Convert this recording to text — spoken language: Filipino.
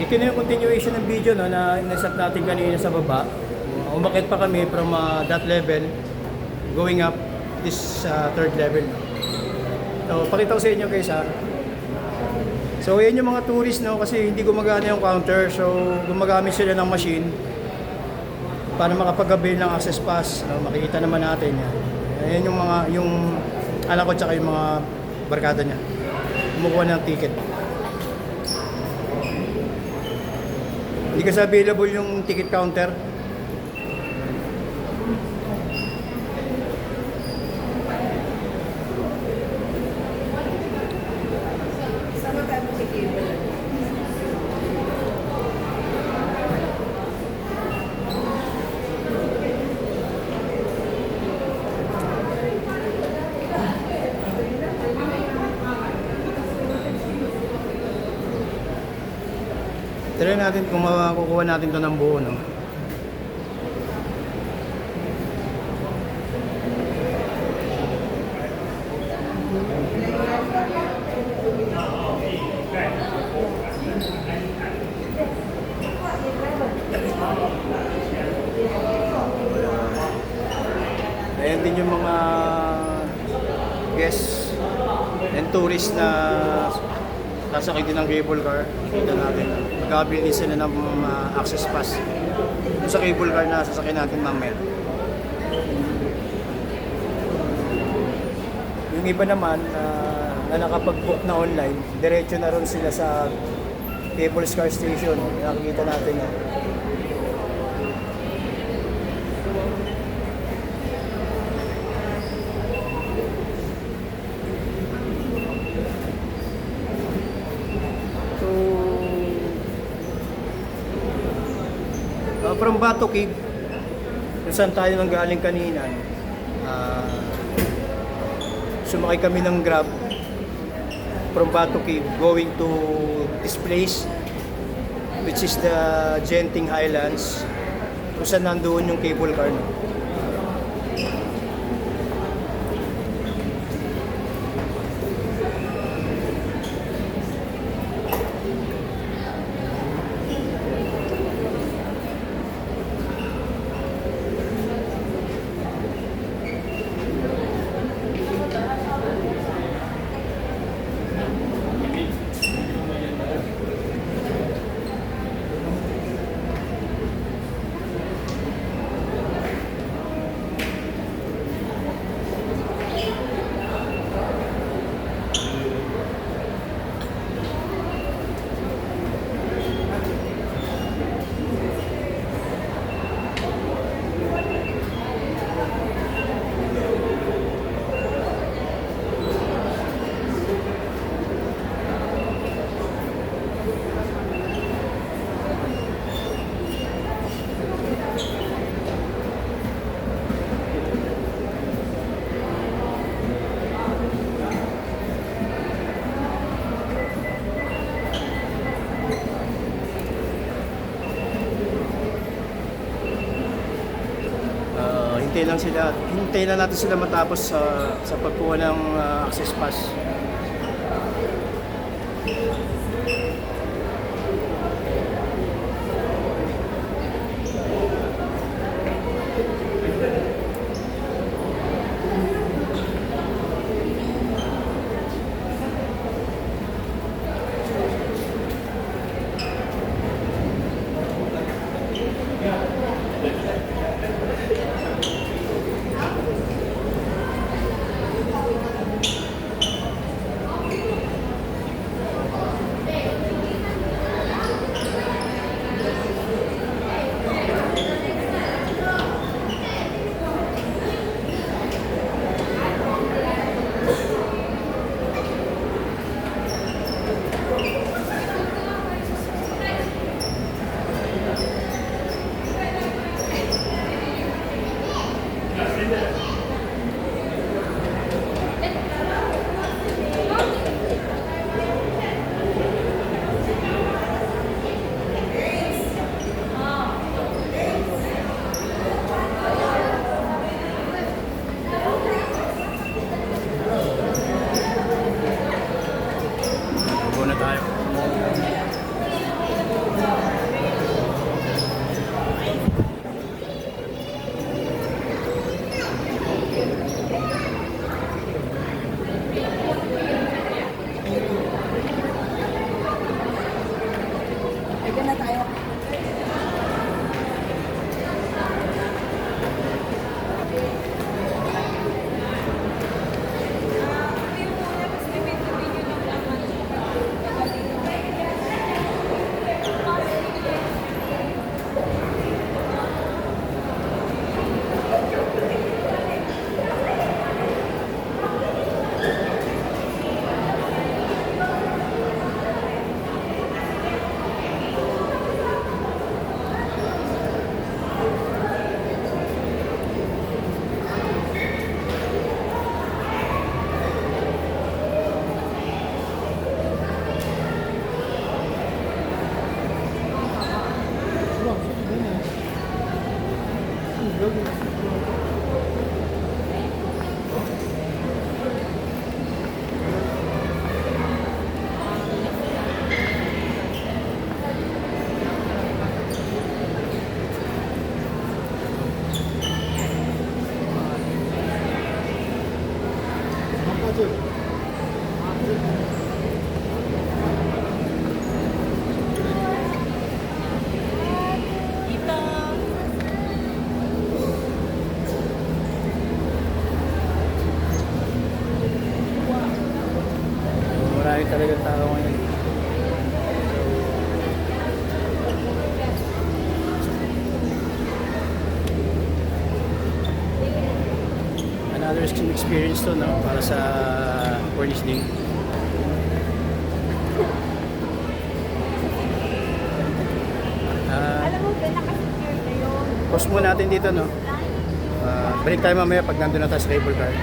Ito na yung continuation ng video no, na inasap natin kanina sa baba. Umakit pa kami from that level going up this third level. So, pakita ko sa inyo guys ha. So, yan yung mga tourist no, kasi hindi gumagana yung counter. So, gumagamit sila ng machine para makapag-avail ng access pass. No, makikita naman natin yan. Ayan yung mga, yung anak ko tsaka yung mga barkada niya. Kumukuha ng ticket. Hindi kasi available yung ticket counter. Try natin kung makukuha natin ito ng buo, no? Ayan din yung mga guests and tourists na sasakay din ng cable car. Kita natin. Mag-avail din sila ng access pass sa cable car na sasakay natin mamaya. Yung iba naman na nakapag-book na online, diretso na rin sila sa cable car station. Nakikita natin yan. From Bato Cave, kung saan tayo nang galing kanina, sumakay kami ng Grab from Bato Cave going to this place which is the Genting Highlands, kung saan nandoon yung cable car. Hintayin lang natin sila matapos sa pagkuha ng access pass. Dami talagang tao ngayon. Another experience to, no? Para sa Police Day. Alam mo, naka-secure na yun. Pause muna natin dito, no? Balik tayo mamaya pag nandun na tayo sa cable car.